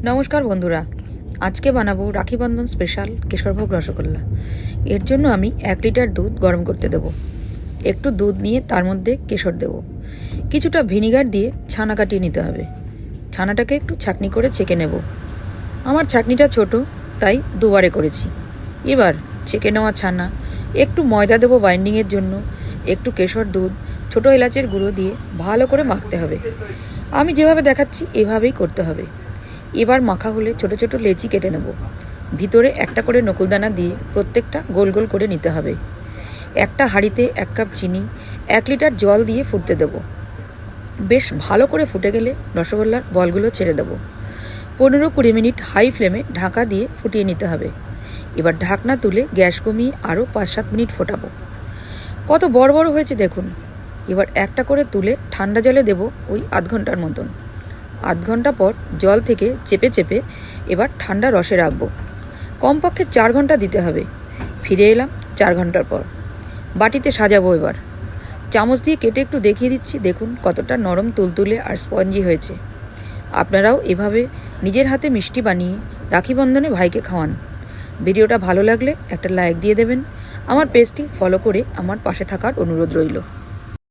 নমস্কার বন্ধুরা, আজকে বানাবো রাখি বন্ধন স্পেশাল কেশরভোগ রসগোল্লা। এর জন্য আমি 1 লিটার দুধ গরম করতে দেব। একটু দুধ নিয়ে তার মধ্যে কেশর দেব। কিছুটা ভিনিগার দিয়ে ছানা কাটিয়ে নিতে হবে। ছানাটাকে একটু ছাঁকনি করে ছেঁকে নেব। আমার ছাঁকনিটা ছোট, তাই দুবারে করেছি। এবার ছেঁকে নেওয়া ছানা, একটু ময়দা দেবো বাইন্ডিংয়ের জন্য, একটু কেশর দুধ, ছোটো এলাচের গুঁড়ো দিয়ে ভালো করে মাখতে হবে। আমি যেভাবে দেখাচ্ছি এভাবেই করতে হবে। এবার মাখা হলে ছোট ছোট লেচি কেটে নেব। ভিতরে একটা করে নকুলদানা দিয়ে প্রত্যেকটা গোল গোল করে নিতে হবে। একটা হাঁড়িতে 1 কাপ চিনি, 1 লিটার জল দিয়ে ফুটতে দেব। বেশ ভালো করে ফুটে গেলে রসগোল্লার বলগুলো ছেড়ে দেব। 15-20 মিনিট হাই ফ্লেমে ঢাকা দিয়ে ফুটিয়ে নিতে হবে। এবার ঢাকনা তুলে গ্যাস কমিয়ে আরও 5-7 মিনিট ফোটাবো। কত বড় বড় হয়েছে দেখুন। এবার একটা করে তুলে ঠান্ডা জলে দেব ওই আধ ঘন্টার মতন। আধ ঘন্টা পর জল থেকে চেপে চেপে এবার ঠান্ডা রসে রাখবো। কমপক্ষে 4 ঘন্টা দিতে হবে। ফিরে এলাম 4 ঘন্টার পর। বাটিতে সাজাবো। এবার চামচ দিয়ে কেটে একটু দেখিয়ে দিচ্ছি, দেখুন কতটা নরম তুলতুলে আর স্পঞ্জি হয়েছে। আপনারাও এভাবে নিজের হাতে মিষ্টি বানিয়ে রাখি বন্ধনে ভাইকে খাওয়ান। ভিডিওটা ভালো লাগলে একটা লাইক দিয়ে দেবেন। আমার পেজটি ফলো করে আমার পাশে থাকার অনুরোধ রইল।